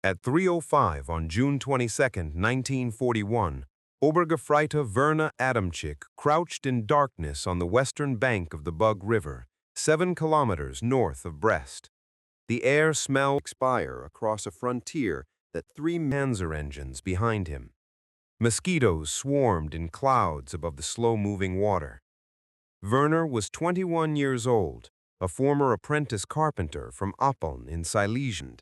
At 3:05 on June 22, 1941, Obergefreiter Werner Adamczyk crouched in darkness on the western bank of the Bug River, 7 kilometers north of Brest. The air smelled expire across a frontier that 3 Panzer engines behind him. Mosquitoes swarmed in clouds above the slow-moving water. Werner was 21 years old, a former apprentice carpenter from Oppeln in Silesia.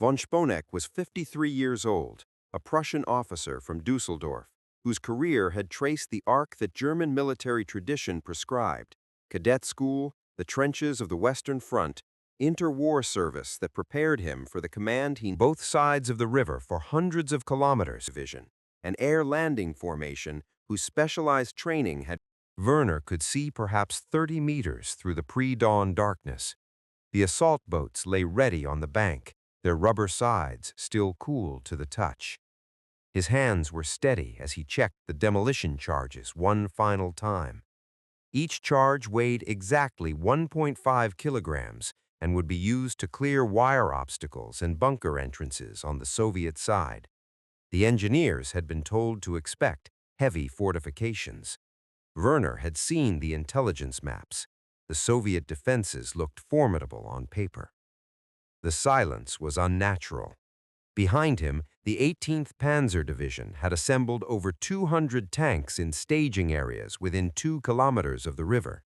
Von Sponeck was 53 years old, a Prussian officer from Dusseldorf, whose career had traced the arc that German military tradition prescribed: cadet school, the trenches of the Western Front, interwar service that prepared him for the command he both sides of the river for hundreds of kilometers division, an air landing formation whose specialized training had. Werner could see perhaps 30 meters through the pre-dawn darkness. The assault boats lay ready on the bank, their rubber sides still cool to the touch. His hands were steady as he checked the demolition charges one final time. Each charge weighed exactly 1.5 kilograms and would be used to clear wire obstacles and bunker entrances on the Soviet side. The engineers had been told to expect heavy fortifications. Werner had seen the intelligence maps. The Soviet defenses looked formidable on paper. The silence was unnatural. Behind him, the 18th Panzer Division had assembled over 200 tanks in staging areas within 2 kilometers of the river.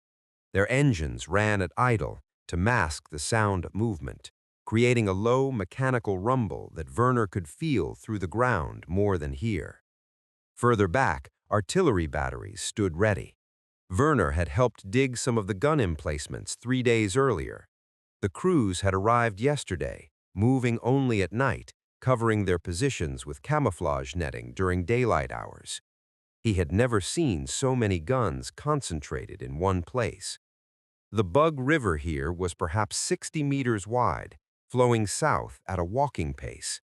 Their engines ran at idle to mask the sound of movement, creating a low mechanical rumble that Werner could feel through the ground more than hear. Further back, artillery batteries stood ready. Werner had helped dig some of the gun emplacements 3 days earlier. The crews had arrived yesterday, moving only at night, covering their positions with camouflage netting during daylight hours. He had never seen so many guns concentrated in one place. The Bug River here was perhaps 60 meters wide, flowing south at a walking pace.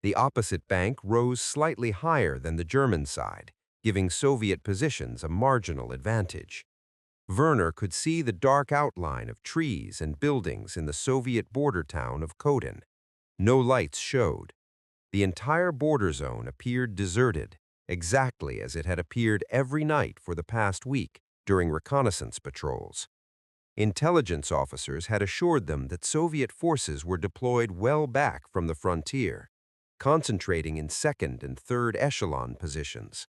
The opposite bank rose slightly higher than the German side, giving Soviet positions a marginal advantage. Werner could see the dark outline of trees and buildings in the Soviet border town of Kodin. No lights showed. The entire border zone appeared deserted, exactly as it had appeared every night for the past week during reconnaissance patrols. Intelligence officers had assured them that Soviet forces were deployed well back from the frontier, concentrating in second and third echelon positions.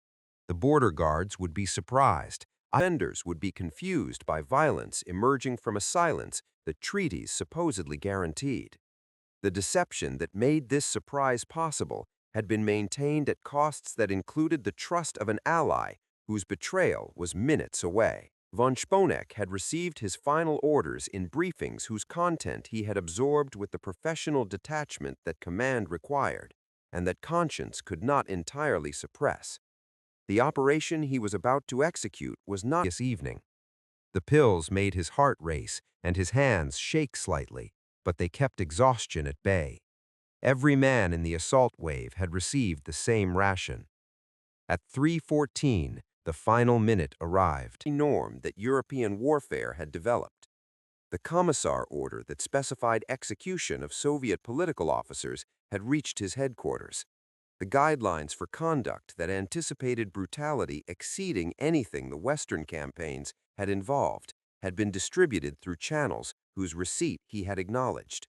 The border guards would be surprised. Offenders would be confused by violence emerging from a silence that treaties supposedly guaranteed. The deception that made this surprise possible had been maintained at costs that included the trust of an ally whose betrayal was minutes away. Von Sponeck had received his final orders in briefings whose content he had absorbed with the professional detachment that command required, and that conscience could not entirely suppress. The operation he was about to execute was not this evening. The pills made his heart race and his hands shake slightly, but they kept exhaustion at bay. Every man in the assault wave had received the same ration. At 3:14, the final minute arrived. The norm that European warfare had developed. The Commissar order that specified execution of Soviet political officers had reached his headquarters. The guidelines for conduct that anticipated brutality exceeding anything the Western campaigns had involved had been distributed through channels whose receipt he had acknowledged.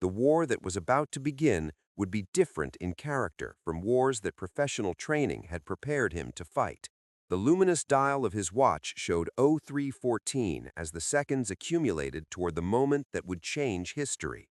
The war that was about to begin would be different in character from wars that professional training had prepared him to fight. The luminous dial of his watch showed 03:14 as the seconds accumulated toward the moment that would change history.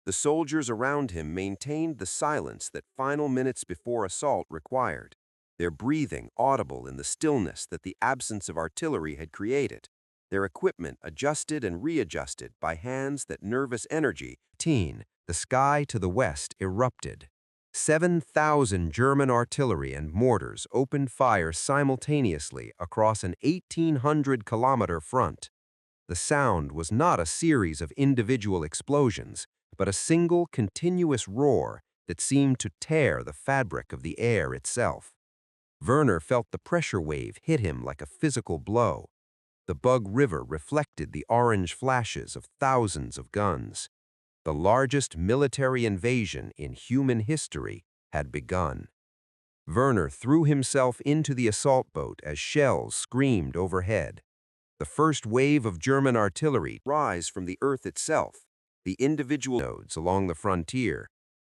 The soldiers around him maintained the silence that final minutes before assault required, their breathing audible in the stillness that the absence of artillery had created, their equipment adjusted and readjusted by hands that nervous energy. The sky to the west erupted. 7,000 German artillery and mortars opened fire simultaneously across an 1,800-kilometer front. The sound was not a series of individual explosions, but a single continuous roar that seemed to tear the fabric of the air itself. Werner felt the pressure wave hit him like a physical blow. The Bug River reflected the orange flashes of thousands of guns. The largest military invasion in human history had begun. Werner threw himself into the assault boat as shells screamed overhead. The first wave of German artillery rise from the earth itself, the individual nodes along the frontier,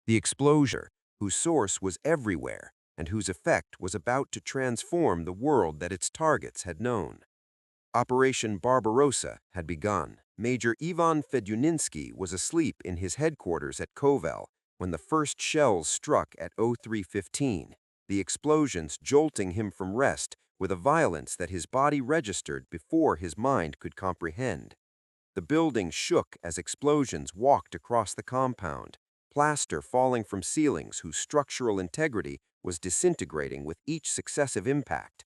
the explosion, whose source was everywhere and whose effect was about to transform the world that its targets had known. Operation Barbarossa had begun. Major Ivan Fedyuninsky was asleep in his headquarters at Kovel when the first shells struck at 03:15, the explosions jolting him from rest with a violence that his body registered before his mind could comprehend. The building shook as explosions walked across the compound, plaster falling from ceilings whose structural integrity was disintegrating with each successive impact.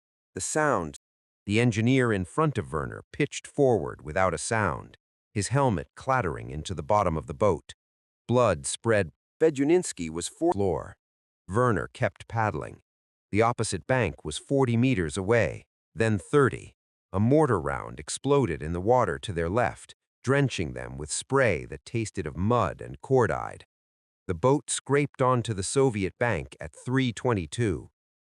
The engineer in front of Werner pitched forward without a sound, his helmet clattering into the bottom of the boat. Blood spread. Fedyuninsky was floor. Werner kept paddling. The opposite bank was 40 meters away, then 30. A mortar round exploded in the water to their left, drenching them with spray that tasted of mud and cordide. The boat scraped onto the Soviet bank at 3:22.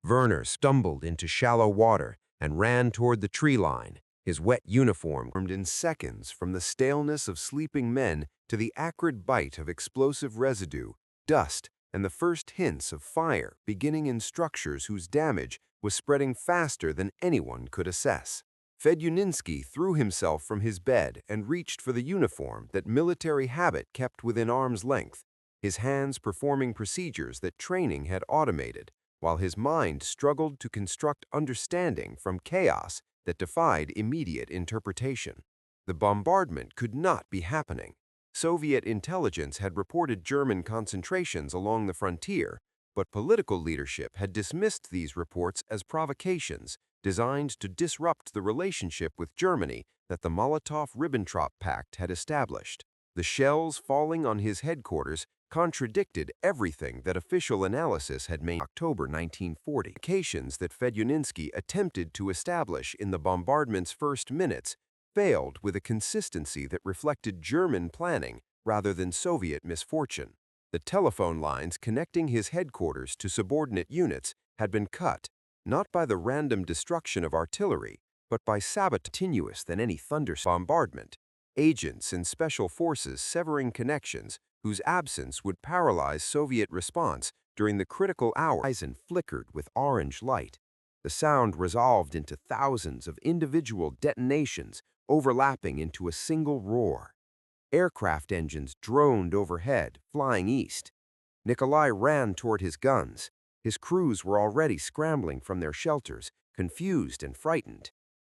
Werner stumbled into shallow water and ran toward the tree line, his wet uniform formed in seconds from the staleness of sleeping men to the acrid bite of explosive residue, dust, and the first hints of fire beginning in structures whose damage was spreading faster than anyone could assess. Fedyuninsky threw himself from his bed and reached for the uniform that military habit kept within arm's length, his hands performing procedures that training had automated, while his mind struggled to construct understanding from chaos that defied immediate interpretation. The bombardment could not be happening. Soviet intelligence had reported German concentrations along the frontier, but political leadership had dismissed these reports as provocations designed to disrupt the relationship with Germany that the Molotov-Ribbentrop Pact had established. The shells falling on his headquarters contradicted everything that official analysis had made in October 1940. Indications that Fedyuninsky attempted to establish in the bombardment's first minutes failed with a consistency that reflected German planning rather than Soviet misfortune. The telephone lines connecting his headquarters to subordinate units had been cut, not by the random destruction of artillery, but by sabotage continuous than any thunderstorm bombardment. Agents and special forces severing connections whose absence would paralyze Soviet response during the critical hour. Horizon flickered with orange light. The sound resolved into thousands of individual detonations overlapping into a single roar. Aircraft engines droned overhead, flying east. Nikolai ran toward his guns. His crews were already scrambling from their shelters, confused and frightened.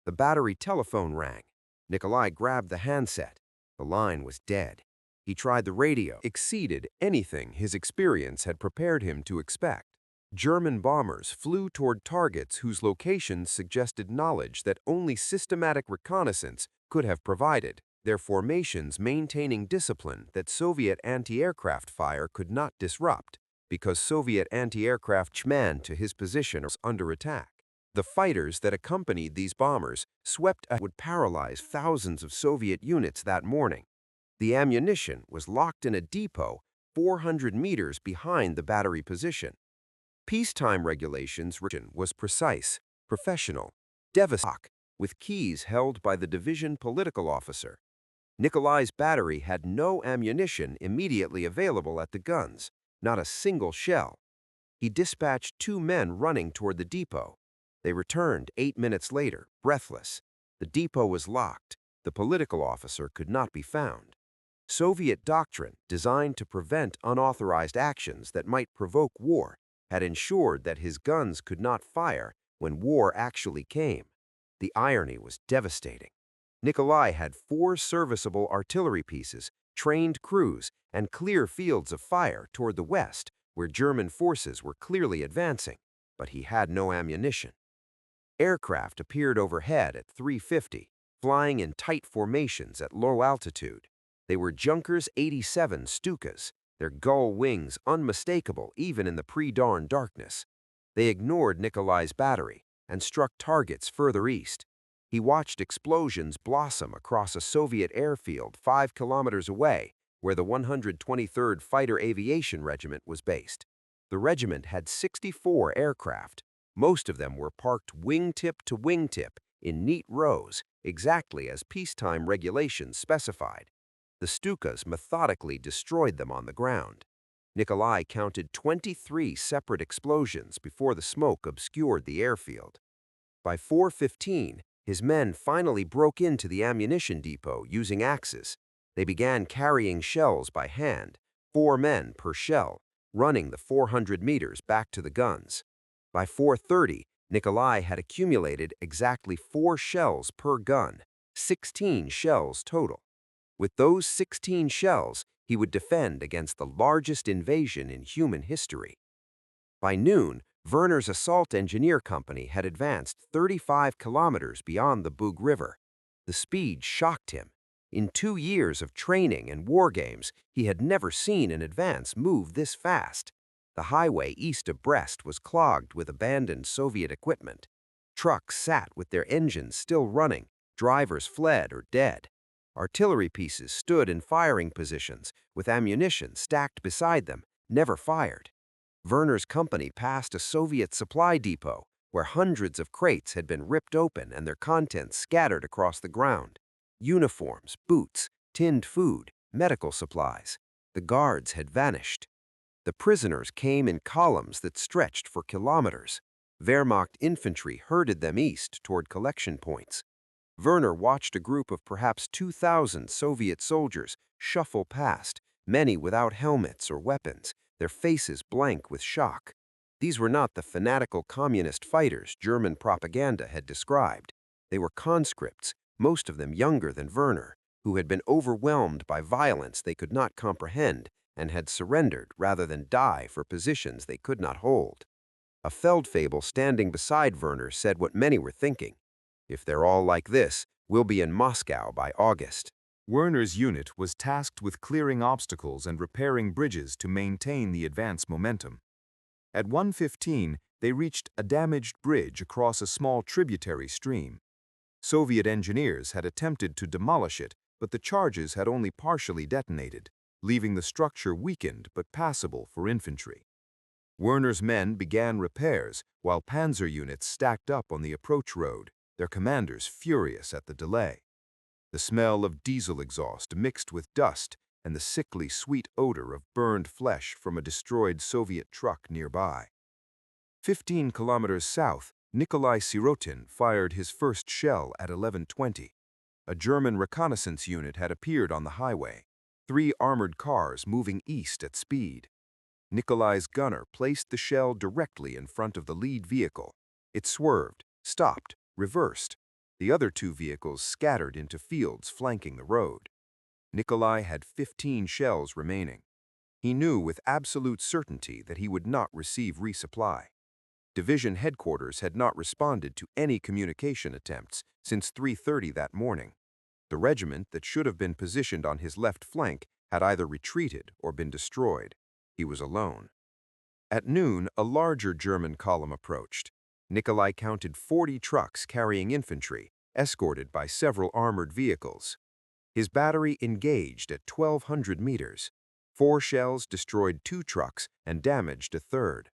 The battery telephone rang. Nikolai grabbed the handset. The line was dead. He tried the radio, exceeded anything his experience had prepared him to expect. German bombers flew toward targets whose locations suggested knowledge that only systematic reconnaissance could have provided, their formations maintaining discipline that Soviet anti-aircraft fire could not disrupt, because Soviet anti-aircraft man to his position was under attack. The fighters that accompanied these bombers swept would paralyze thousands of Soviet units that morning. The ammunition was locked in a depot 400 meters behind the battery position. Peacetime regulations was precise, professional, devastating, with keys held by the division political officer. Nikolai's battery had no ammunition immediately available at the guns, not a single shell. He dispatched 2 men running toward the depot. They returned 8 minutes later, breathless. The depot was locked. The political officer could not be found. Soviet doctrine, designed to prevent unauthorized actions that might provoke war, had ensured that his guns could not fire when war actually came. The irony was devastating. Nikolai had 4 serviceable artillery pieces, trained crews, and clear fields of fire toward the west, where German forces were clearly advancing, but he had no ammunition. Aircraft appeared overhead at 3:50, flying in tight formations at low altitude. They were Junkers 87 Stukas, their gull wings unmistakable even in the pre-dawn darkness. They ignored Nikolai's battery and struck targets further east. He watched explosions blossom across a Soviet airfield 5 kilometers away where the 123rd Fighter Aviation Regiment was based. The regiment had 64 aircraft. Most of them were parked wingtip to wingtip in neat rows, exactly as peacetime regulations specified. The Stukas methodically destroyed them on the ground. Nikolai counted 23 separate explosions before the smoke obscured the airfield. By 4:15, his men finally broke into the ammunition depot using axes. They began carrying shells by hand, 4 men per shell, running the 400 meters back to the guns. By 4:30, Nikolai had accumulated exactly 4 shells per gun, 16 shells total. With those 16 shells, he would defend against the largest invasion in human history. By noon, Werner's assault engineer company had advanced 35 kilometers beyond the Bug River. The speed shocked him. In 2 years of training and war games, he had never seen an advance move this fast. The highway east of Brest was clogged with abandoned Soviet equipment. Trucks sat with their engines still running, drivers fled or dead. Artillery pieces stood in firing positions, with ammunition stacked beside them, never fired. Werner's company passed a Soviet supply depot, where hundreds of crates had been ripped open and their contents scattered across the ground. Uniforms, boots, tinned food, medical supplies. The guards had vanished. The prisoners came in columns that stretched for kilometers. Wehrmacht infantry herded them east toward collection points. Werner watched a group of perhaps 2,000 Soviet soldiers shuffle past, many without helmets or weapons, their faces blank with shock. These were not the fanatical communist fighters German propaganda had described. They were conscripts, most of them younger than Werner, who had been overwhelmed by violence they could not comprehend and had surrendered rather than die for positions they could not hold. A Feldfebel standing beside Werner said what many were thinking. If they're all like this, we'll be in Moscow by August. Werner's unit was tasked with clearing obstacles and repairing bridges to maintain the advance momentum. At 1:15, they reached a damaged bridge across a small tributary stream. Soviet engineers had attempted to demolish it, but the charges had only partially detonated, leaving the structure weakened but passable for infantry. Werner's men began repairs while panzer units stacked up on the approach road, their commanders furious at the delay. The smell of diesel exhaust mixed with dust and the sickly sweet odor of burned flesh from a destroyed Soviet truck nearby. 15 kilometers south, Nikolai Sirotin fired his first shell at 11:20. A German reconnaissance unit had appeared on the highway, 3 armored cars moving east at speed. Nikolai's gunner placed the shell directly in front of the lead vehicle. It swerved, stopped, reversed. The other 2 vehicles scattered into fields flanking the road. Nikolai had 15 shells remaining. He knew with absolute certainty that he would not receive resupply. Division headquarters had not responded to any communication attempts since 3:30 that morning. The regiment that should have been positioned on his left flank had either retreated or been destroyed. He was alone. At noon, a larger German column approached. Nikolai counted 40 trucks carrying infantry, escorted by several armored vehicles. His battery engaged at 1,200 meters. 4 shells destroyed 2 trucks and damaged a third.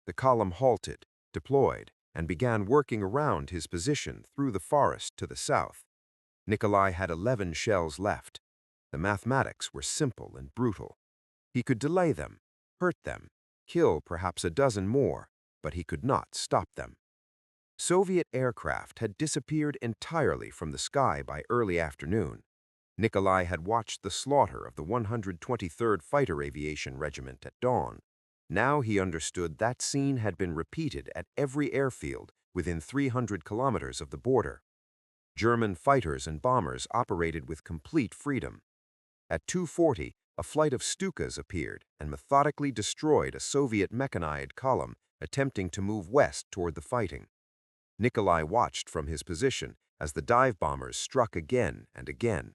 The column halted, deployed, and began working around his position through the forest to the south. Nikolai had 11 shells left. The mathematics were simple and brutal. He could delay them, hurt them, kill perhaps a dozen more, but he could not stop them. Soviet aircraft had disappeared entirely from the sky by early afternoon. Nikolai had watched the slaughter of the 123rd Fighter Aviation Regiment at dawn. Now he understood that scene had been repeated at every airfield within 300 kilometers of the border. German fighters and bombers operated with complete freedom. At 2:40, a flight of Stukas appeared and methodically destroyed a Soviet mechanized column attempting to move west toward the fighting. Nikolai watched from his position as the dive bombers struck again and again.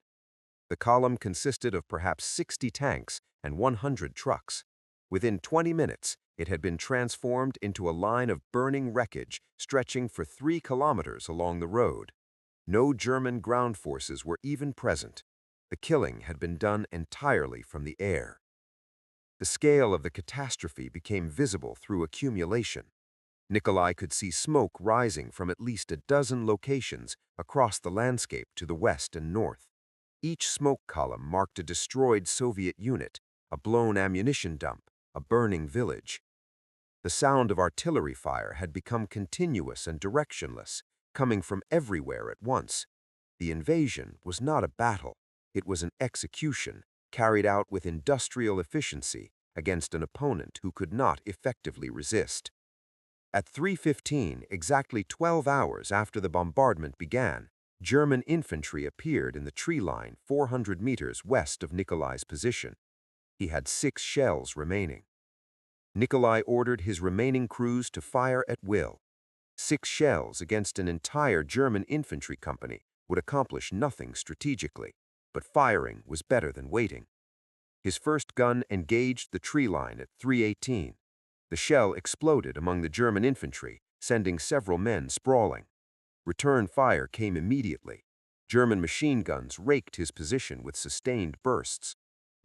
The column consisted of perhaps 60 tanks and 100 trucks. Within 20 minutes, it had been transformed into a line of burning wreckage stretching for 3 kilometers along the road. No German ground forces were even present. The killing had been done entirely from the air. The scale of the catastrophe became visible through accumulation. Nikolai could see smoke rising from at least a dozen locations across the landscape to the west and north. Each smoke column marked a destroyed Soviet unit, a blown ammunition dump, a burning village. The sound of artillery fire had become continuous and directionless, coming from everywhere at once. The invasion was not a battle. It was an execution, carried out with industrial efficiency against an opponent who could not effectively resist. At 3:15, exactly 12 hours after the bombardment began, German infantry appeared in the tree line 400 meters west of Nikolai's position. He had 6 shells remaining. Nikolai ordered his remaining crews to fire at will. 6 shells against an entire German infantry company would accomplish nothing strategically, but firing was better than waiting. His first gun engaged the tree line at 3:18. The shell exploded among the German infantry, sending several men sprawling. Return fire came immediately. German machine guns raked his position with sustained bursts.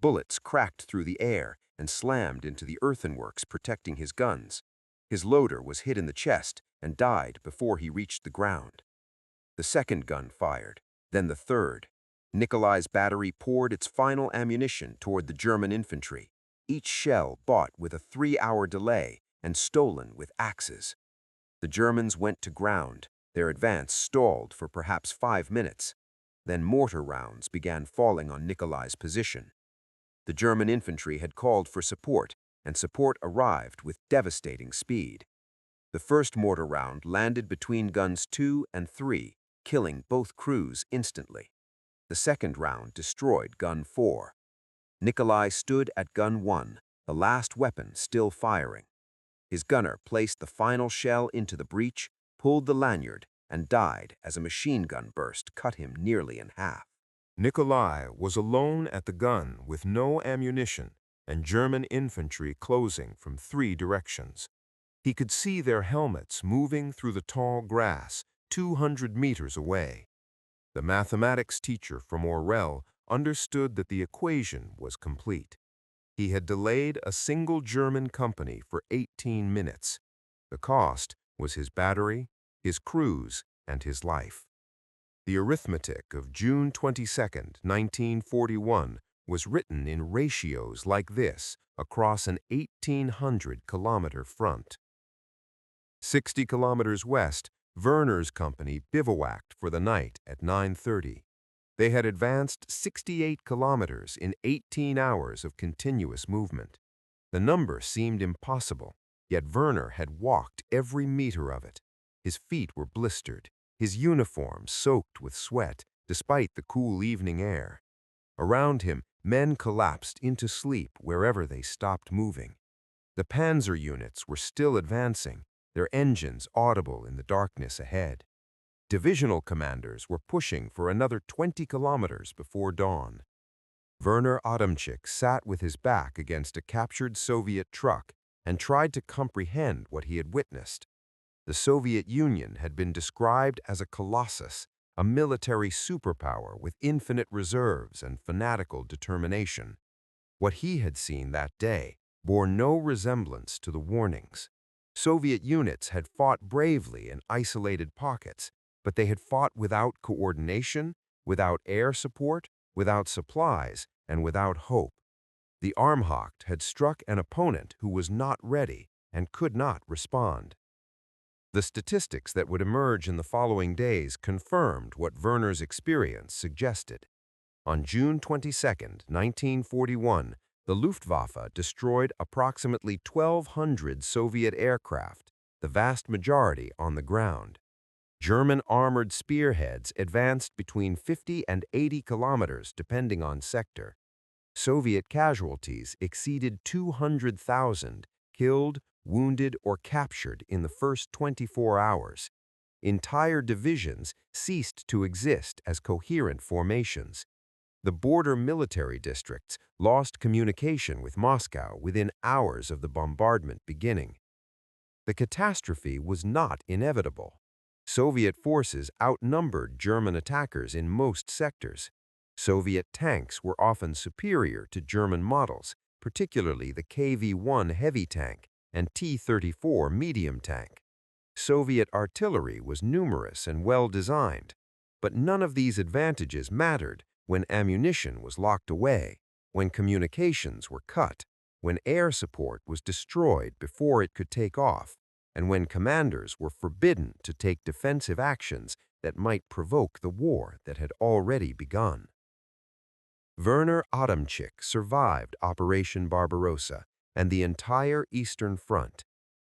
Bullets cracked through the air and slammed into the earthworks protecting his guns. His loader was hit in the chest and died before he reached the ground. The second gun fired, then the third. Nikolai's battery poured its final ammunition toward the German infantry, each shell bought with a 3-hour delay and stolen with axes. The Germans went to ground. Their advance stalled for perhaps 5 minutes. Then mortar rounds began falling on Nikolai's position. The German infantry had called for support, and support arrived with devastating speed. The first mortar round landed between guns 2 and 3, killing both crews instantly. The second round destroyed gun 4. Nikolai stood at gun 1, the last weapon still firing. His gunner placed the final shell into the breech, pulled the lanyard, and died as a machine gun burst cut him nearly in half. Nikolai was alone at the gun with no ammunition and German infantry closing from 3 directions. He could see their helmets moving through the tall grass 200 meters away. The mathematics teacher from Orel understood that the equation was complete. He had delayed a single German company for 18 minutes. The cost was his battery, his crews, and his life. The arithmetic of June 22, 1941 was written in ratios like this across an 1,800-kilometer front. 60 kilometers west, Werner's company bivouacked for the night at 9:30. They had advanced 68 kilometers in 18 hours of continuous movement. The number seemed impossible, yet Werner had walked every meter of it. His feet were blistered, his uniform soaked with sweat, despite the cool evening air. Around him, men collapsed into sleep wherever they stopped moving. The panzer units were still advancing, their engines audible in the darkness ahead. Divisional commanders were pushing for another 20 kilometers before dawn. Werner Adamczyk sat with his back against a captured Soviet truck and tried to comprehend what he had witnessed. The Soviet Union had been described as a colossus, a military superpower with infinite reserves and fanatical determination. What he had seen that day bore no resemblance to the warnings. Soviet units had fought bravely in isolated pockets, but they had fought without coordination, without air support, without supplies, and without hope. The Armhocht had struck an opponent who was not ready and could not respond. The statistics that would emerge in the following days confirmed what Werner's experience suggested. On June 22, 1941, the Luftwaffe destroyed approximately 1,200 Soviet aircraft, the vast majority on the ground. German armored spearheads advanced between 50 and 80 kilometers depending on sector. Soviet casualties exceeded 200,000, killed, wounded, or captured in the first 24 hours. Entire divisions ceased to exist as coherent formations. The border military districts lost communication with Moscow within hours of the bombardment beginning. The catastrophe was not inevitable. Soviet forces outnumbered German attackers in most sectors. Soviet tanks were often superior to German models, particularly the KV-1 heavy tank and T-34 medium tank. Soviet artillery was numerous and well-designed, but none of these advantages mattered when ammunition was locked away, when communications were cut, when air support was destroyed before it could take off, and when commanders were forbidden to take defensive actions that might provoke the war that had already begun. Werner Adamczyk survived Operation Barbarossa and the entire Eastern Front.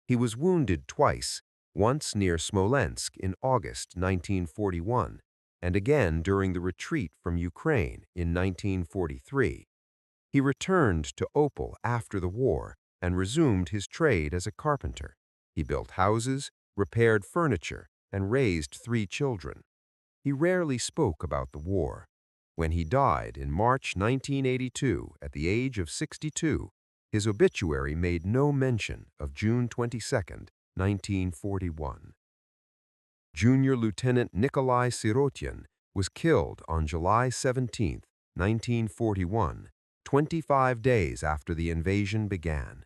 He was wounded twice, once near Smolensk in August 1941, and again during the retreat from Ukraine in 1943. He returned to Opel after the war and resumed his trade as a carpenter. He built houses, repaired furniture, and raised 3 children. He rarely spoke about the war. When he died in March 1982 at the age of 62, his obituary made no mention of June 22, 1941. Junior Lieutenant Nikolai Sirotkin was killed on July 17, 1941, 25 days after the invasion began.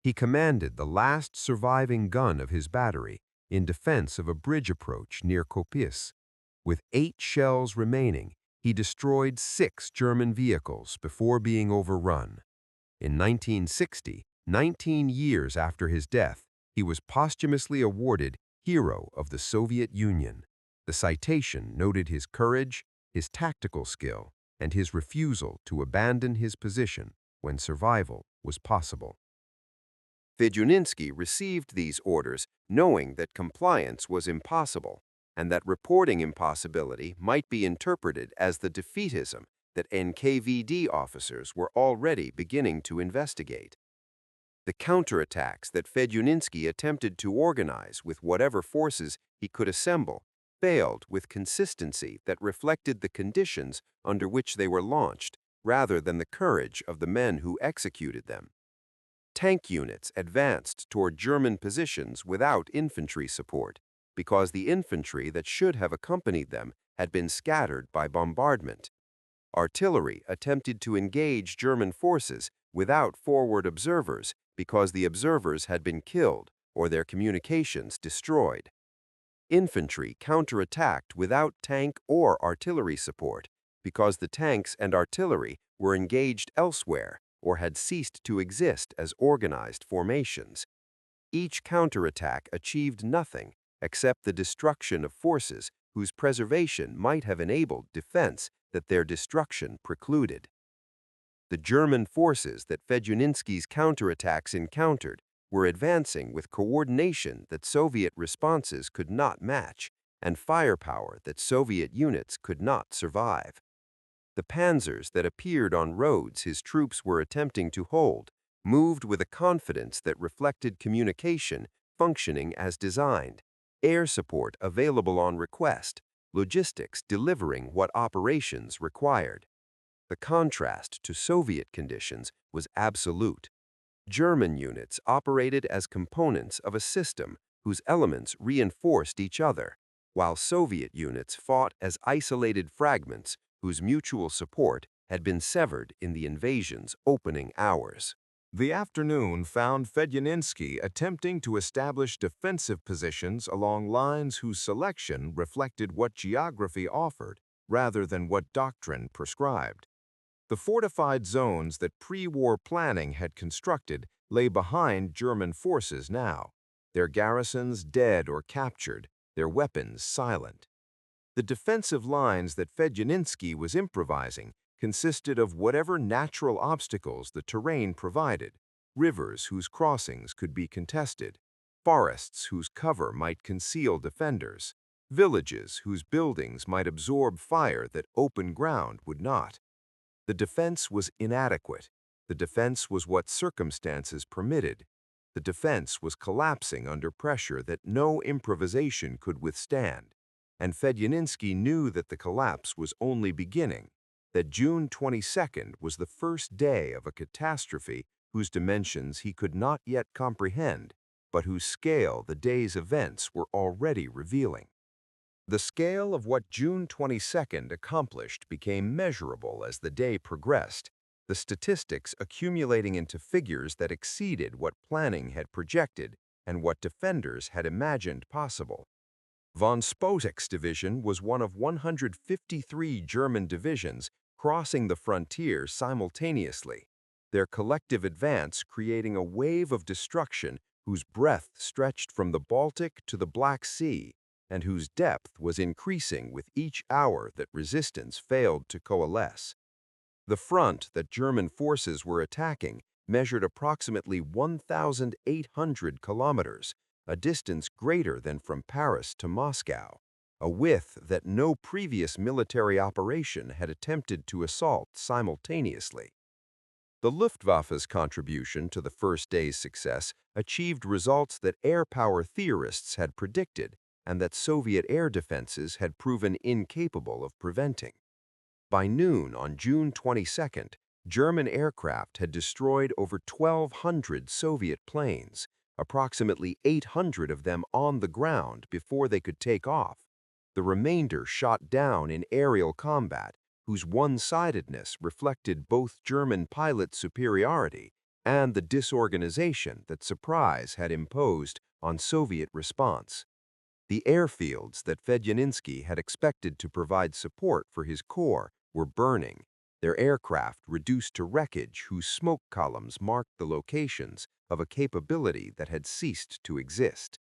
He commanded the last surviving gun of his battery in defense of a bridge approach near Kopis. With 8 shells remaining, he destroyed 6 German vehicles before being overrun. In 1960, 19 years after his death, he was posthumously awarded Hero of the Soviet Union. The citation noted his courage, his tactical skill, and his refusal to abandon his position when survival was possible. Fedyuninsky received these orders knowing that compliance was impossible, and that reporting impossibility might be interpreted as the defeatism that NKVD officers were already beginning to investigate. The counterattacks that Fedyuninsky attempted to organize with whatever forces he could assemble failed with consistency that reflected the conditions under which they were launched rather than the courage of the men who executed them. Tank units advanced toward German positions without infantry support, because the infantry that should have accompanied them had been scattered by bombardment. Artillery attempted to engage German forces without forward observers because the observers had been killed or their communications destroyed. Infantry counterattacked without tank or artillery support because the tanks and artillery were engaged elsewhere or had ceased to exist as organized formations. Each counterattack achieved nothing except the destruction of forces whose preservation might have enabled defense that their destruction precluded. The German forces that Fedyuninsky's counterattacks encountered were advancing with coordination that Soviet responses could not match and firepower that Soviet units could not survive. The panzers that appeared on roads his troops were attempting to hold moved with a confidence that reflected communication functioning as designed, air support available on request, logistics delivering what operations required. The contrast to Soviet conditions was absolute. German units operated as components of a system whose elements reinforced each other, while Soviet units fought as isolated fragments whose mutual support had been severed in the invasion's opening hours. The afternoon found Fedyuninsky attempting to establish defensive positions along lines whose selection reflected what geography offered rather than what doctrine prescribed. The fortified zones that pre-war planning had constructed lay behind German forces now, their garrisons dead or captured, their weapons silent. The defensive lines that Fedyuninsky was improvising consisted of whatever natural obstacles the terrain provided, rivers whose crossings could be contested, forests whose cover might conceal defenders, villages whose buildings might absorb fire that open ground would not. The defense was inadequate. The defense was what circumstances permitted. The defense was collapsing under pressure that no improvisation could withstand. And Fedyuninsky knew that the collapse was only beginning, that June 22nd was the first day of a catastrophe whose dimensions he could not yet comprehend, but whose scale the day's events were already revealing. The scale of what June 22nd accomplished became measurable as the day progressed, the statistics accumulating into figures that exceeded what planning had projected and what defenders had imagined possible. Von Sponeck's division was one of 153 German divisions crossing the frontier simultaneously, their collective advance creating a wave of destruction whose breadth stretched from the Baltic to the Black Sea and whose depth was increasing with each hour that resistance failed to coalesce. The front that German forces were attacking measured approximately 1,800 kilometers, a distance greater than from Paris to Moscow, a width that no previous military operation had attempted to assault simultaneously. The Luftwaffe's contribution to the first day's success achieved results that air power theorists had predicted and that Soviet air defenses had proven incapable of preventing. By noon on June 22nd, German aircraft had destroyed over 1,200 Soviet planes, approximately 800 of them on the ground before they could take off. The remainder shot down in aerial combat, whose one-sidedness reflected both German pilot superiority and the disorganization that surprise had imposed on Soviet response. The airfields that Fedyuninsky had expected to provide support for his corps were burning, their aircraft reduced to wreckage whose smoke columns marked the locations of a capability that had ceased to exist.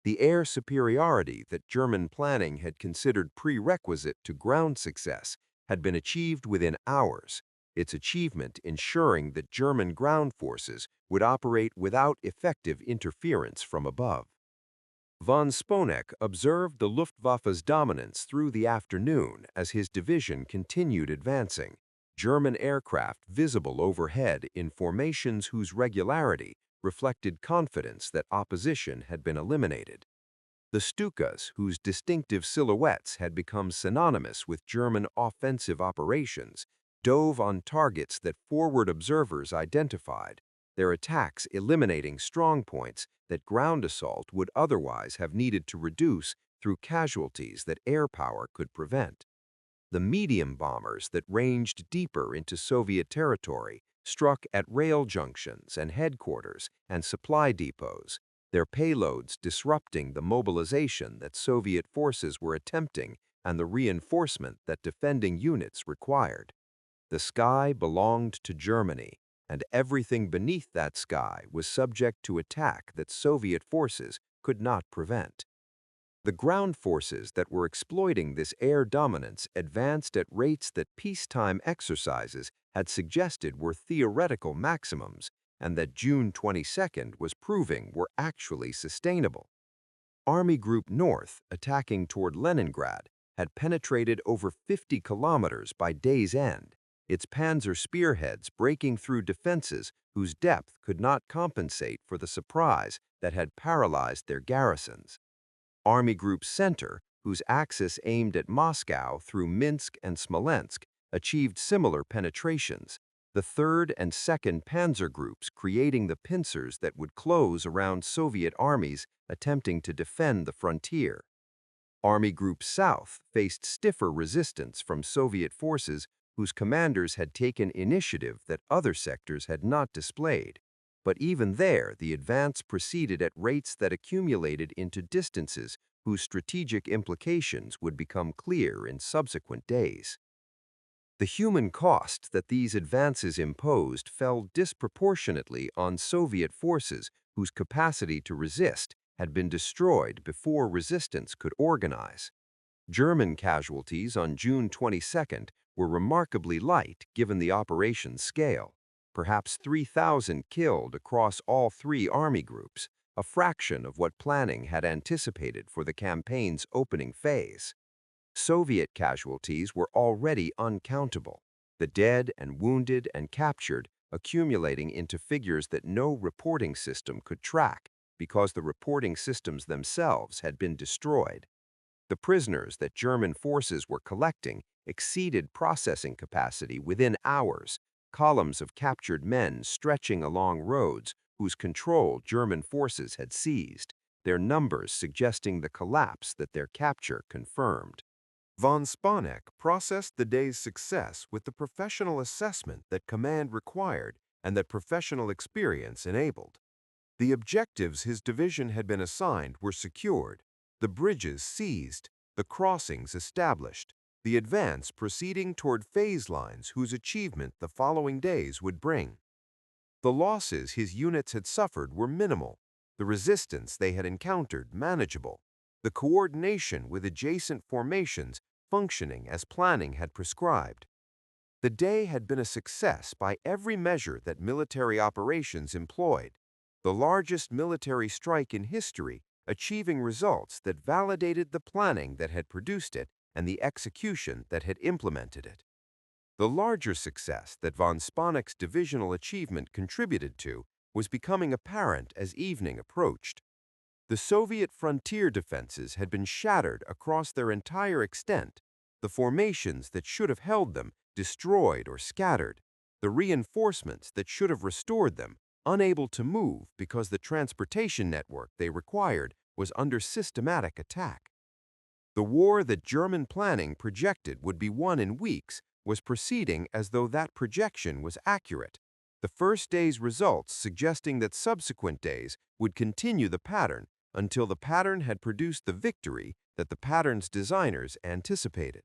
The air superiority that German planning had considered prerequisite to ground success had been achieved within hours, its achievement ensuring that German ground forces would operate without effective interference from above. Von Sponeck observed the Luftwaffe's dominance through the afternoon as his division continued advancing, German aircraft visible overhead in formations whose regularity reflected confidence that opposition had been eliminated. The Stukas, whose distinctive silhouettes had become synonymous with German offensive operations, dove on targets that forward observers identified, their attacks eliminating strong points that ground assault would otherwise have needed to reduce through casualties that air power could prevent. The medium bombers that ranged deeper into Soviet territory struck at rail junctions and headquarters and supply depots, their payloads disrupting the mobilization that Soviet forces were attempting and the reinforcement that defending units required. The sky belonged to Germany, and everything beneath that sky was subject to attack that Soviet forces could not prevent. The ground forces that were exploiting this air dominance advanced at rates that peacetime exercises had suggested were theoretical maximums and that June 22nd was proving were actually sustainable. Army Group North, attacking toward Leningrad, had penetrated over 50 kilometers by day's end, its panzer spearheads breaking through defenses whose depth could not compensate for the surprise that had paralyzed their garrisons. Army Group Center, whose axis aimed at Moscow through Minsk and Smolensk, achieved similar penetrations, the 3rd and 2nd Panzer Groups creating the pincers that would close around Soviet armies attempting to defend the frontier. Army Group South faced stiffer resistance from Soviet forces whose commanders had taken initiative that other sectors had not displayed. But even there, the advance proceeded at rates that accumulated into distances whose strategic implications would become clear in subsequent days. The human cost that these advances imposed fell disproportionately on Soviet forces whose capacity to resist had been destroyed before resistance could organize. German casualties on June 22nd were remarkably light given the operation's scale, perhaps 3,000 killed across all 3 army groups, a fraction of what planning had anticipated for the campaign's opening phase. Soviet casualties were already uncountable, the dead and wounded and captured accumulating into figures that no reporting system could track because the reporting systems themselves had been destroyed. The prisoners that German forces were collecting exceeded processing capacity within hours, columns of captured men stretching along roads whose control German forces had seized, their numbers suggesting the collapse that their capture confirmed. Von Sponeck processed the day's success with the professional assessment that command required and that professional experience enabled. The objectives his division had been assigned were secured, the bridges seized, the crossings established, the advance proceeding toward phase lines whose achievement the following days would bring. The losses his units had suffered were minimal, the resistance they had encountered manageable, the coordination with adjacent formations functioning as planning had prescribed. The day had been a success by every measure that military operations employed, the largest military strike in history, achieving results that validated the planning that had produced it and the execution that had implemented it. The larger success that von Sponeck's divisional achievement contributed to was becoming apparent as evening approached. The Soviet frontier defenses had been shattered across their entire extent, the formations that should have held them destroyed or scattered, the reinforcements that should have restored them unable to move because the transportation network they required was under systematic attack. The war that German planning projected would be won in weeks was proceeding as though that projection was accurate, the first day's results suggesting that subsequent days would continue the pattern until the pattern had produced the victory that the pattern's designers anticipated.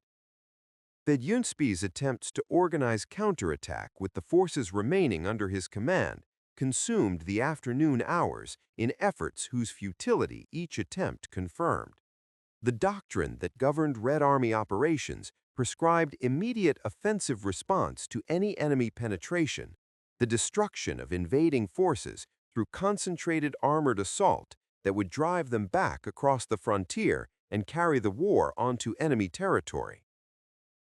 Fedyuninsky's attempts to organize counterattack with the forces remaining under his command consumed the afternoon hours in efforts whose futility each attempt confirmed. The doctrine that governed Red Army operations prescribed immediate offensive response to any enemy penetration, the destruction of invading forces through concentrated armored assault that would drive them back across the frontier and carry the war onto enemy territory.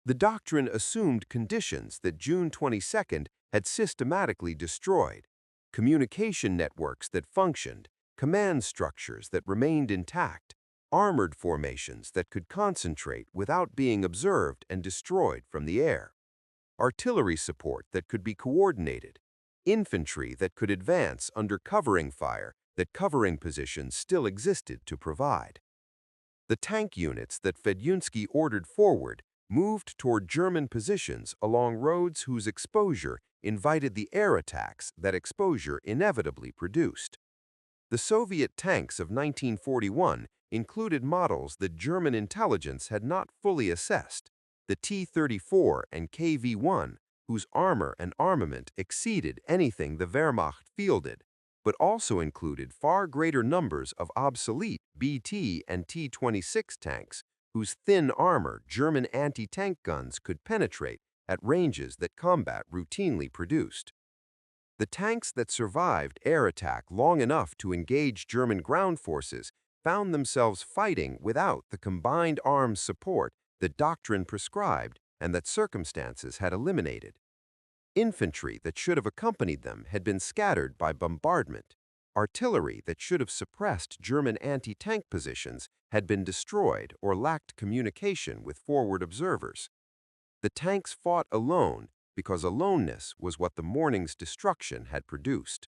The doctrine assumed conditions that June 22 had systematically destroyed: communication networks that functioned, command structures that remained intact, armored formations that could concentrate without being observed and destroyed from the air, artillery support that could be coordinated, infantry that could advance under covering fire that covering positions still existed to provide. The tank units that Fedyuninsky ordered forward moved toward German positions along roads whose exposure invited the air attacks that exposure inevitably produced. The Soviet tanks of 1941 included models that German intelligence had not fully assessed, the T-34 and KV-1, whose armor and armament exceeded anything the Wehrmacht fielded, but also included far greater numbers of obsolete BT and T-26 tanks, whose thin armor German anti-tank guns could penetrate at ranges that combat routinely produced. The tanks that survived air attack long enough to engage German ground forces found themselves fighting without the combined arms support that doctrine prescribed and that circumstances had eliminated. Infantry that should have accompanied them had been scattered by bombardment. Artillery that should have suppressed German anti-tank positions had been destroyed or lacked communication with forward observers. The tanks fought alone because aloneness was what the morning's destruction had produced.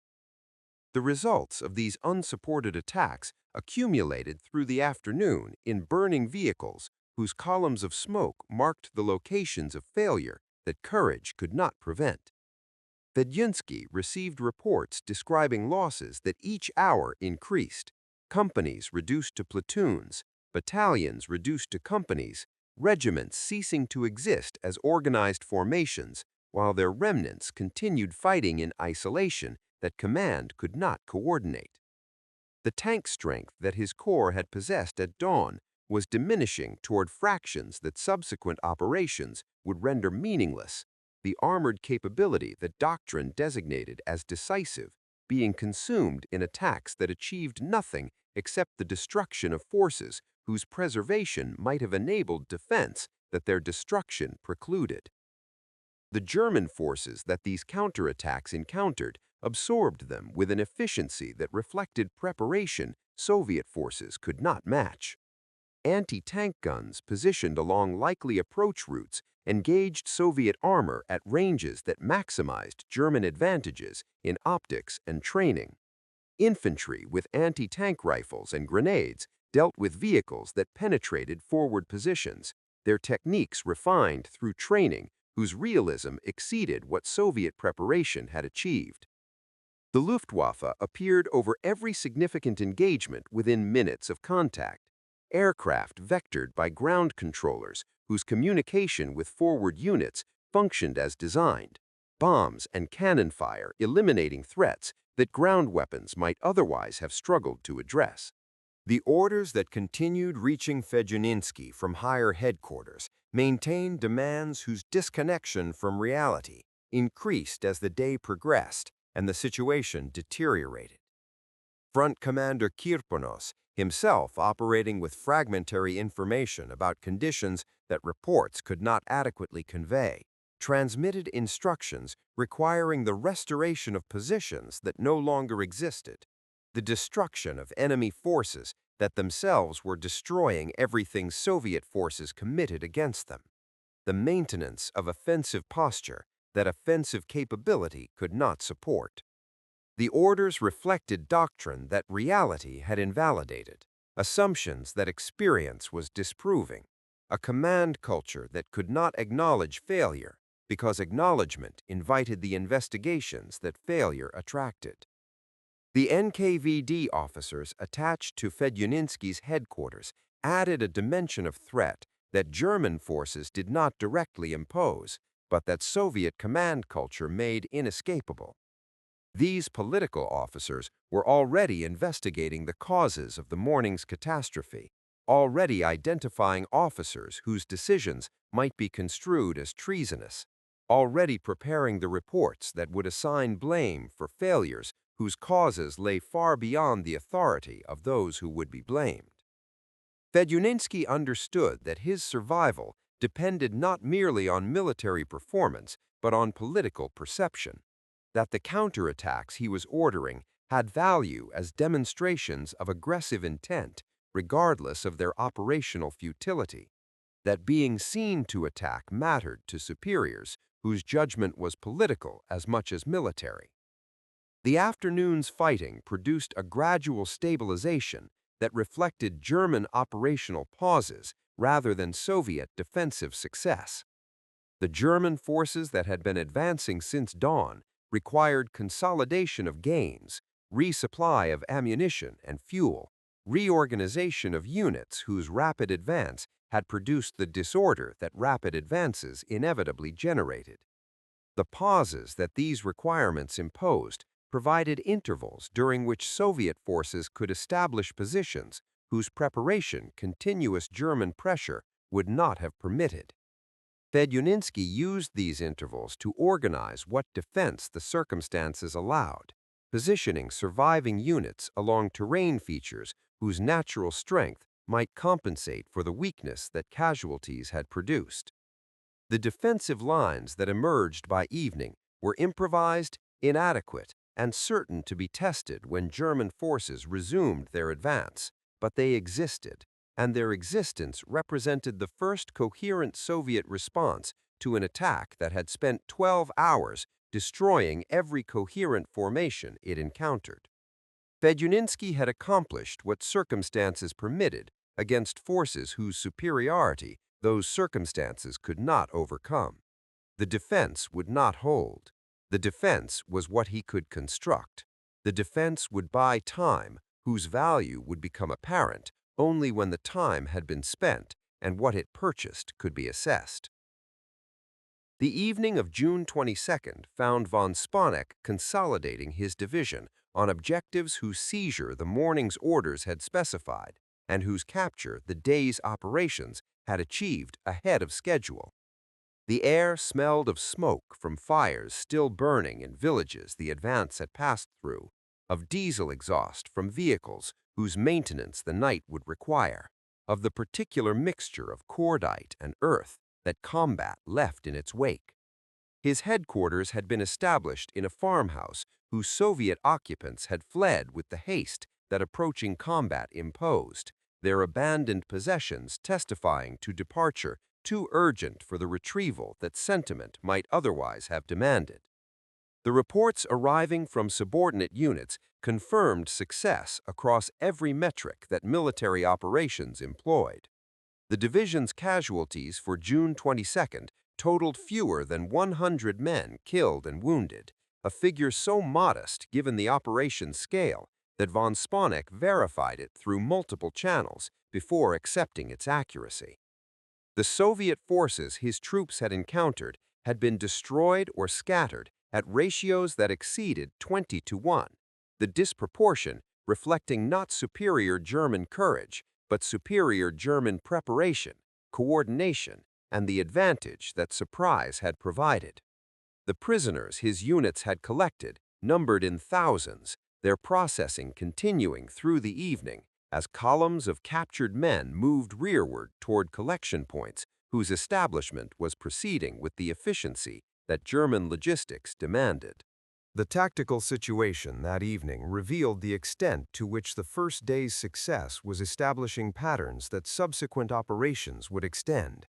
The results of these unsupported attacks accumulated through the afternoon in burning vehicles whose columns of smoke marked the locations of failure that courage could not prevent. Fedyuninsky received reports describing losses that each hour increased, companies reduced to platoons, battalions reduced to companies, regiments ceasing to exist as organized formations, while their remnants continued fighting in isolation that command could not coordinate. The tank strength that his corps had possessed at dawn was diminishing toward fractions that subsequent operations would render meaningless, the armored capability that doctrine designated as decisive being consumed in attacks that achieved nothing except the destruction of forces whose preservation might have enabled defense that their destruction precluded. The German forces that these counterattacks encountered absorbed them with an efficiency that reflected preparation Soviet forces could not match. Anti-tank guns positioned along likely approach routes engaged Soviet armor at ranges that maximized German advantages in optics and training. Infantry with anti-tank rifles and grenades dealt with vehicles that penetrated forward positions, their techniques refined through training whose realism exceeded what Soviet preparation had achieved. The Luftwaffe appeared over every significant engagement within minutes of contact. Aircraft vectored by ground controllers whose communication with forward units functioned as designed. Bombs and cannon fire eliminating threats that ground weapons might otherwise have struggled to address. The orders that continued reaching Fedyuninsky from higher headquarters maintained demands whose disconnection from reality increased as the day progressed and the situation deteriorated. Front Commander Kirponos, himself operating with fragmentary information about conditions that reports could not adequately convey, transmitted instructions requiring the restoration of positions that no longer existed, the destruction of enemy forces that themselves were destroying everything Soviet forces committed against them, the maintenance of offensive posture that offensive capability could not support. The orders reflected doctrine that reality had invalidated, assumptions that experience was disproving, a command culture that could not acknowledge failure because acknowledgement invited the investigations that failure attracted. The NKVD officers attached to Fedyuninsky's headquarters added a dimension of threat that German forces did not directly impose, but that Soviet command culture made inescapable. These political officers were already investigating the causes of the morning's catastrophe, already identifying officers whose decisions might be construed as treasonous, already preparing the reports that would assign blame for failures whose causes lay far beyond the authority of those who would be blamed. Fedyuninsky understood that his survival depended not merely on military performance, but on political perception, that the counterattacks he was ordering had value as demonstrations of aggressive intent, regardless of their operational futility, that being seen to attack mattered to superiors whose judgment was political as much as military. The afternoon's fighting produced a gradual stabilization that reflected German operational pauses rather than Soviet defensive success. The German forces that had been advancing since dawn required consolidation of gains, resupply of ammunition and fuel, reorganization of units whose rapid advance had produced the disorder that rapid advances inevitably generated. The pauses that these requirements imposed provided intervals during which Soviet forces could establish positions whose preparation continuous German pressure would not have permitted. Fedyuninsky used these intervals to organize what defense the circumstances allowed, positioning surviving units along terrain features whose natural strength might compensate for the weakness that casualties had produced. The defensive lines that emerged by evening were improvised, inadequate, and certain to be tested when German forces resumed their advance, but they existed, and their existence represented the first coherent Soviet response to an attack that had spent 12 hours destroying every coherent formation it encountered. Fedyuninsky had accomplished what circumstances permitted against forces whose superiority those circumstances could not overcome. The defense would not hold. The defense was what he could construct. The defense would buy time, whose value would become apparent only when the time had been spent and what it purchased could be assessed. The evening of June 22nd found von Sponeck consolidating his division on objectives whose seizure the morning's orders had specified and whose capture the day's operations had achieved ahead of schedule. The air smelled of smoke from fires still burning in villages the advance had passed through, of diesel exhaust from vehicles whose maintenance the night would require, of the particular mixture of cordite and earth that combat left in its wake. His headquarters had been established in a farmhouse whose Soviet occupants had fled with the haste that approaching combat imposed, their abandoned possessions testifying to departure too urgent for the retrieval that sentiment might otherwise have demanded. The reports arriving from subordinate units confirmed success across every metric that military operations employed. The division's casualties for June 22nd totaled fewer than 100 men killed and wounded, a figure so modest given the operation's scale that von Sponeck verified it through multiple channels before accepting its accuracy. The Soviet forces his troops had encountered had been destroyed or scattered at ratios that exceeded 20-1, the disproportion reflecting not superior German courage, but superior German preparation, coordination, and the advantage that surprise had provided. The prisoners his units had collected numbered in thousands, their processing continuing through the evening as columns of captured men moved rearward toward collection points whose establishment was proceeding with the efficiency that German logistics demanded. The tactical situation that evening revealed the extent to which the first day's success was establishing patterns that subsequent operations would extend.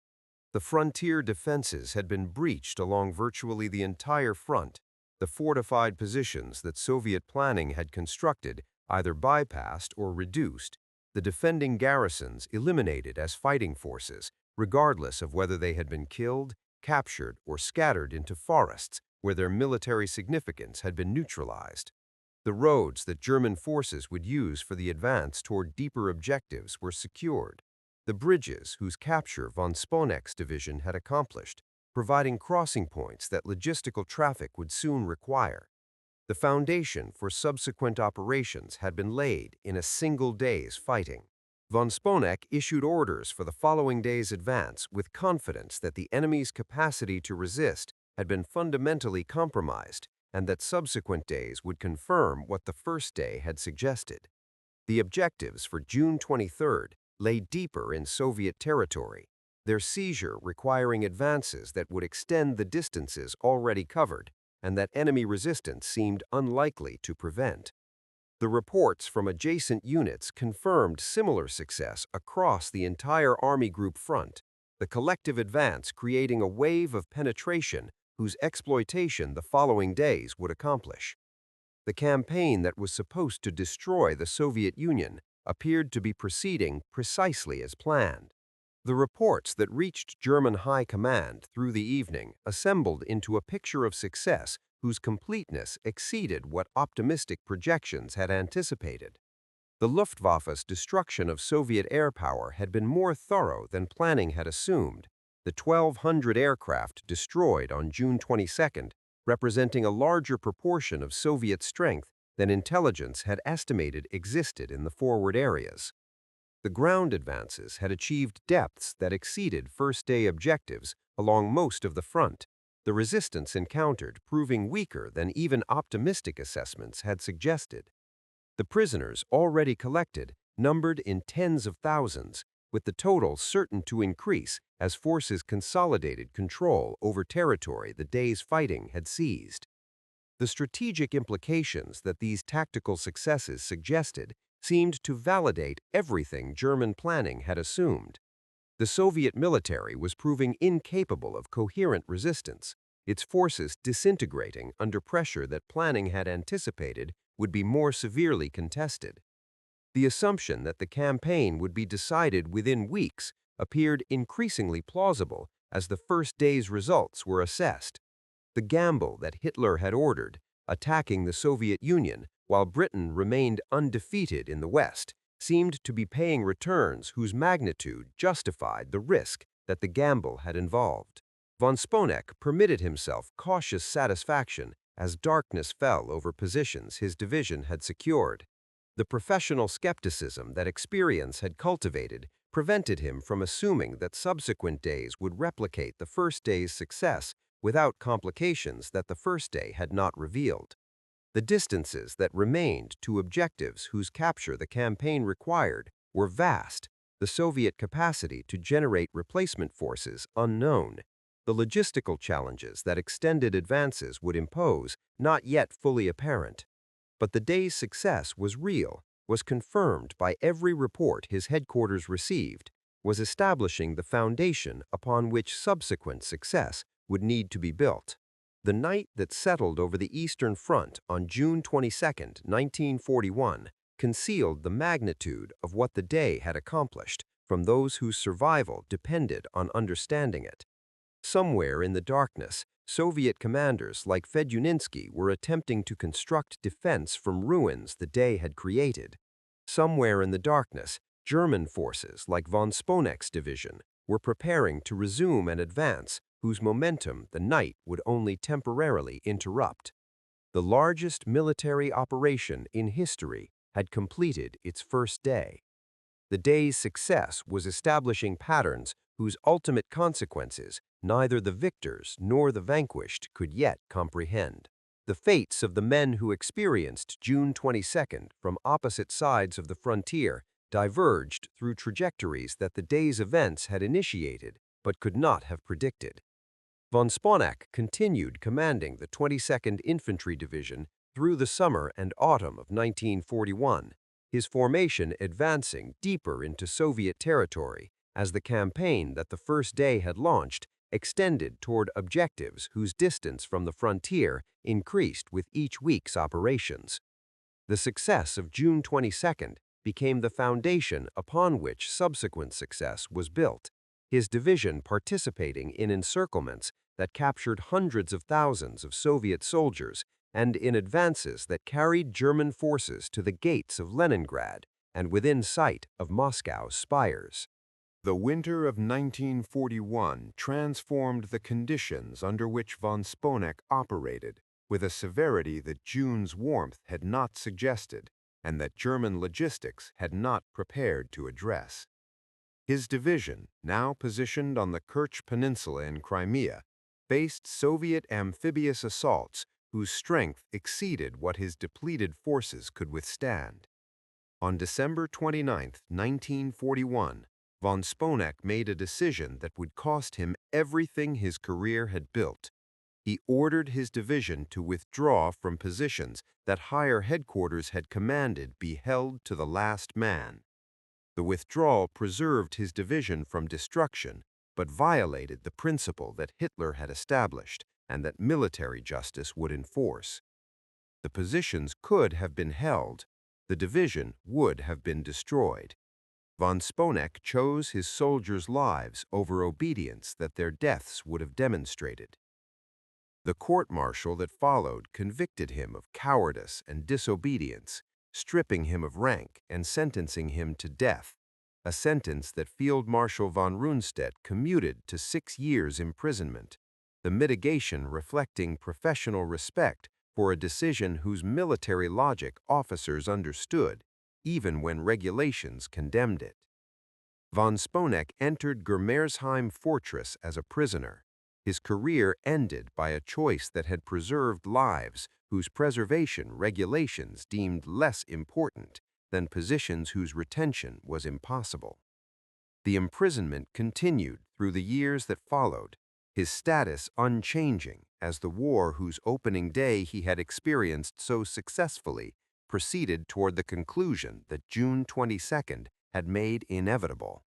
The frontier defenses had been breached along virtually the entire front. The fortified positions that Soviet planning had constructed either bypassed or reduced, the defending garrisons eliminated as fighting forces, regardless of whether they had been killed, captured, or scattered into forests where their military significance had been neutralized. The roads that German forces would use for the advance toward deeper objectives were secured. The bridges whose capture von Sponeck's division had accomplished, providing crossing points that logistical traffic would soon require. The foundation for subsequent operations had been laid in a single day's fighting. Von Sponeck issued orders for the following day's advance with confidence that the enemy's capacity to resist had been fundamentally compromised and that subsequent days would confirm what the first day had suggested. The objectives for June 23rd lay deeper in Soviet territory, their seizure requiring advances that would extend the distances already covered and that enemy resistance seemed unlikely to prevent. The reports from adjacent units confirmed similar success across the entire Army Group front, the collective advance creating a wave of penetration whose exploitation the following days would accomplish. The campaign that was supposed to destroy the Soviet Union appeared to be proceeding precisely as planned. The reports that reached German high command through the evening assembled into a picture of success whose completeness exceeded what optimistic projections had anticipated. The Luftwaffe's destruction of Soviet air power had been more thorough than planning had assumed. The 1,200 aircraft destroyed on June 22nd, representing a larger proportion of Soviet strength than intelligence had estimated existed in the forward areas. The ground advances had achieved depths that exceeded first-day objectives along most of the front, the resistance encountered proving weaker than even optimistic assessments had suggested. The prisoners already collected numbered in tens of thousands, with the total certain to increase as forces consolidated control over territory the day's fighting had seized. The strategic implications that these tactical successes suggested seemed to validate everything German planning had assumed. The Soviet military was proving incapable of coherent resistance, its forces disintegrating under pressure that planning had anticipated would be more severely contested. The assumption that the campaign would be decided within weeks appeared increasingly plausible as the first day's results were assessed. The gamble that Hitler had ordered, attacking the Soviet Union while Britain remained undefeated in the West, seemed to be paying returns whose magnitude justified the risk that the gamble had involved. Von Sponeck permitted himself cautious satisfaction as darkness fell over positions his division had secured. The professional skepticism that experience had cultivated prevented him from assuming that subsequent days would replicate the first day's success without complications that the first day had not revealed. The distances that remained to objectives whose capture the campaign required were vast, the Soviet capacity to generate replacement forces unknown, the logistical challenges that extended advances would impose not yet fully apparent. But the day's success was real, was confirmed by every report his headquarters received, was establishing the foundation upon which subsequent success would need to be built. The night that settled over the Eastern Front on June 22, 1941, concealed the magnitude of what the day had accomplished from those whose survival depended on understanding it. Somewhere in the darkness, Soviet commanders like Fedyuninsky were attempting to construct defense from ruins the day had created. Somewhere in the darkness, German forces like von Sponeck's division were preparing to resume an advance whose momentum the night would only temporarily interrupt. The largest military operation in history had completed its first day. The day's success was establishing patterns whose ultimate consequences neither the victors nor the vanquished could yet comprehend. The fates of the men who experienced June 22nd from opposite sides of the frontier diverged through trajectories that the day's events had initiated but could not have predicted. Von Sponeck continued commanding the 22nd Infantry Division through the summer and autumn of 1941, his formation advancing deeper into Soviet territory as the campaign that the first day had launched extended toward objectives whose distance from the frontier increased with each week's operations. The success of June 22nd became the foundation upon which subsequent success was built, his division participating in encirclements that captured hundreds of thousands of Soviet soldiers and in advances that carried German forces to the gates of Leningrad and within sight of Moscow's spires. The winter of 1941 transformed the conditions under which von Sponeck operated with a severity that June's warmth had not suggested and that German logistics had not prepared to address. His division, now positioned on the Kerch Peninsula in Crimea, faced Soviet amphibious assaults whose strength exceeded what his depleted forces could withstand. On December 29, 1941, von Sponeck made a decision that would cost him everything his career had built. He ordered his division to withdraw from positions that higher headquarters had commanded be held to the last man. The withdrawal preserved his division from destruction, but violated the principle that Hitler had established and that military justice would enforce. The positions could have been held. The division would have been destroyed. Von Sponeck chose his soldiers' lives over obedience that their deaths would have demonstrated. The court-martial that followed convicted him of cowardice and disobedience, stripping him of rank and sentencing him to death, a sentence that Field Marshal von Rundstedt commuted to 6 years' imprisonment, the mitigation reflecting professional respect for a decision whose military logic officers understood, even when regulations condemned it. Von Sponeck entered Germersheim Fortress as a prisoner. His career ended by a choice that had preserved lives whose preservation regulations deemed less important than positions whose retention was impossible. The imprisonment continued through the years that followed, his status unchanging as the war whose opening day he had experienced so successfully proceeded toward the conclusion that June 22nd had made inevitable.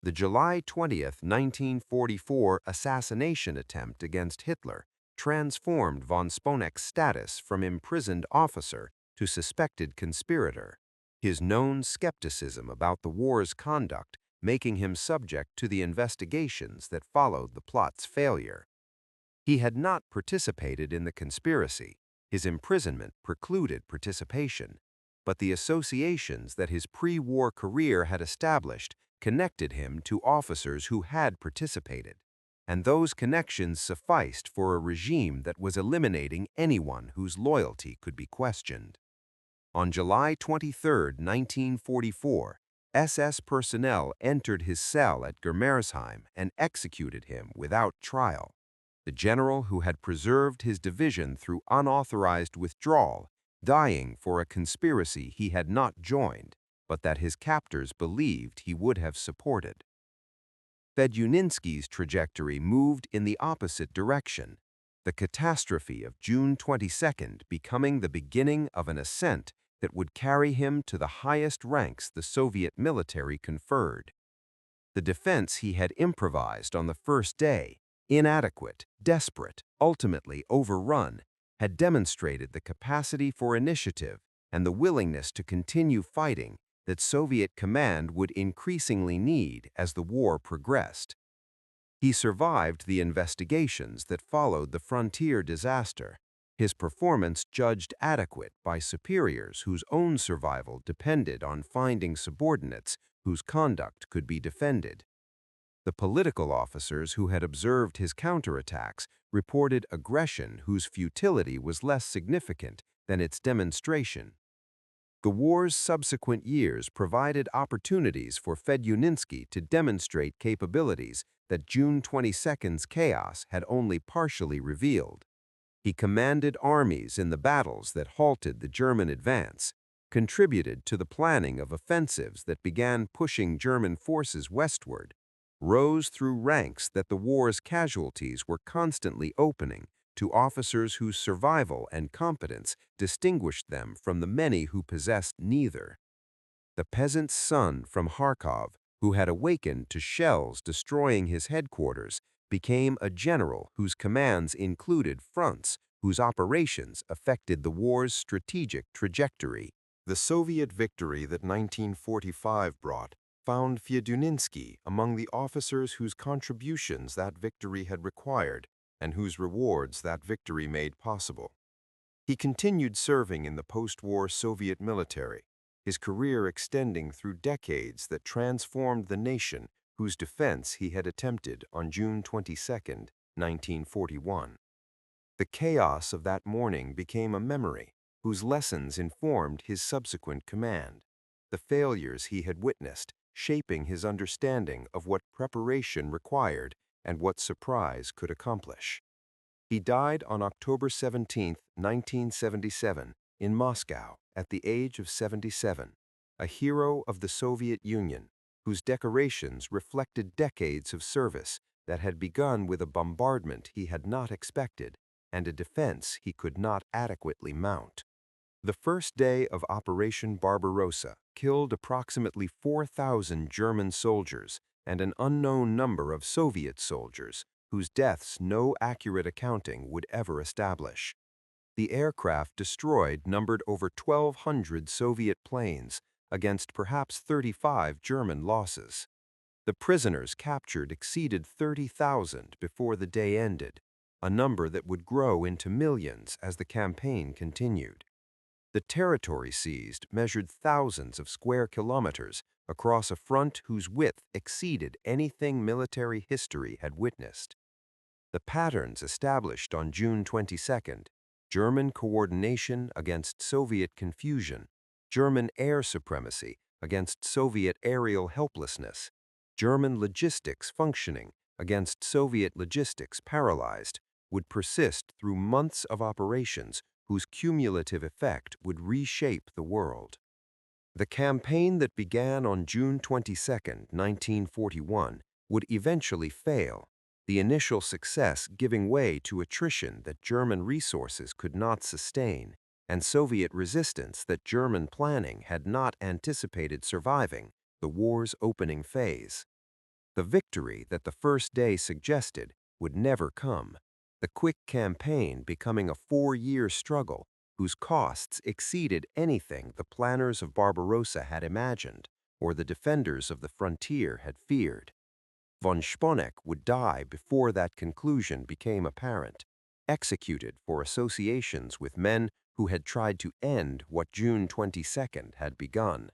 The July 20, 1944 assassination attempt against Hitler transformed von Sponeck's status from imprisoned officer to suspected conspirator, his known skepticism about the war's conduct making him subject to the investigations that followed the plot's failure. He had not participated in the conspiracy. His imprisonment precluded participation, but the associations that his pre-war career had established connected him to officers who had participated, and those connections sufficed for a regime that was eliminating anyone whose loyalty could be questioned. On July 23, 1944, SS personnel entered his cell at Germersheim and executed him without trial. The general who had preserved his division through unauthorized withdrawal, dying for a conspiracy he had not joined, but that his captors believed he would have supported. Fedyuninsky's trajectory moved in the opposite direction, the catastrophe of June 22nd becoming the beginning of an ascent that would carry him to the highest ranks the Soviet military conferred. The defense he had improvised on the first day, inadequate, desperate, ultimately overrun, had demonstrated the capacity for initiative and the willingness to continue fighting that Soviet command would increasingly need as the war progressed. He survived the investigations that followed the frontier disaster, his performance judged adequate by superiors whose own survival depended on finding subordinates whose conduct could be defended. The political officers who had observed his counterattacks reported aggression whose futility was less significant than its demonstration. The war's subsequent years provided opportunities for Fedyuninsky to demonstrate capabilities that June 22's chaos had only partially revealed. He commanded armies in the battles that halted the German advance, contributed to the planning of offensives that began pushing German forces westward, rose through ranks that the war's casualties were constantly opening to officers whose survival and competence distinguished them from the many who possessed neither. The peasant's son from Kharkov, who had awakened to shells destroying his headquarters, became a general whose commands included fronts whose operations affected the war's strategic trajectory. The Soviet victory that 1945 brought found Fedyuninsky among the officers whose contributions that victory had required and whose rewards that victory made possible. He continued serving in the post-war Soviet military, his career extending through decades that transformed the nation whose defense he had attempted on June 22, 1941. The chaos of that morning became a memory whose lessons informed his subsequent command, the failures he had witnessed shaping his understanding of what preparation required and what surprise could accomplish. He died on October 17, 1977, in Moscow at the age of 77, a hero of the Soviet Union whose decorations reflected decades of service that had begun with a bombardment he had not expected and a defense he could not adequately mount. The first day of Operation Barbarossa killed approximately 4,000 German soldiers and an unknown number of Soviet soldiers whose deaths no accurate accounting would ever establish. The aircraft destroyed numbered over 1,200 Soviet planes against perhaps 35 German losses. The prisoners captured exceeded 30,000 before the day ended, a number that would grow into millions as the campaign continued. The territory seized measured thousands of square kilometers across a front whose width exceeded anything military history had witnessed. The patterns established on June 22, German coordination against Soviet confusion, German air supremacy against Soviet aerial helplessness, German logistics functioning against Soviet logistics paralyzed, would persist through months of operations whose cumulative effect would reshape the world. The campaign that began on June 22, 1941, would eventually fail, the initial success giving way to attrition that German resources could not sustain and Soviet resistance that German planning had not anticipated surviving the war's opening phase. The victory that the first day suggested would never come, the quick campaign becoming a 4-year struggle whose costs exceeded anything the planners of Barbarossa had imagined or the defenders of the frontier had feared. Von Sponeck would die before that conclusion became apparent, executed for associations with men who had tried to end what June 22 had begun.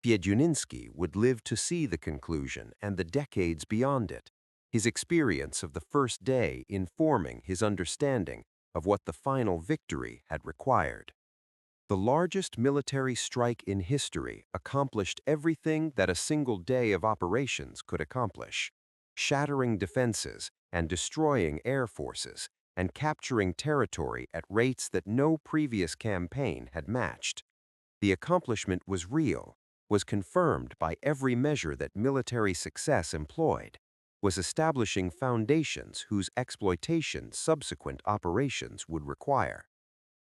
Fedyuninsky would live to see the conclusion and the decades beyond it, his experience of the first day informing his understanding of what the final victory had required. The largest military strike in history accomplished everything that a single day of operations could accomplish, shattering defenses and destroying air forces and capturing territory at rates that no previous campaign had matched. The accomplishment was real, was confirmed by every measure that military success employed, was establishing foundations whose exploitation subsequent operations would require.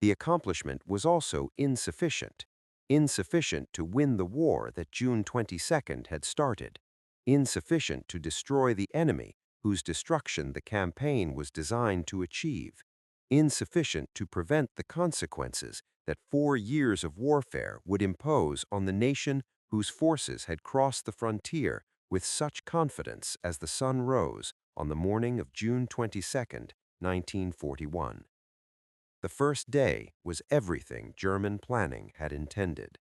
The accomplishment was also insufficient to win the war that June 22 had started, insufficient to destroy the enemy whose destruction the campaign was designed to achieve, insufficient to prevent the consequences that 4 years of warfare would impose on the nation whose forces had crossed the frontier with such confidence as the sun rose on the morning of June 22, 1941. The first day was everything German planning had intended.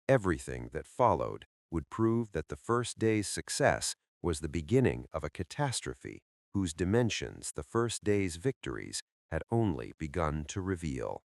Everything that followed would prove that the first day's success was the beginning of a catastrophe whose dimensions the first day's victories had only begun to reveal.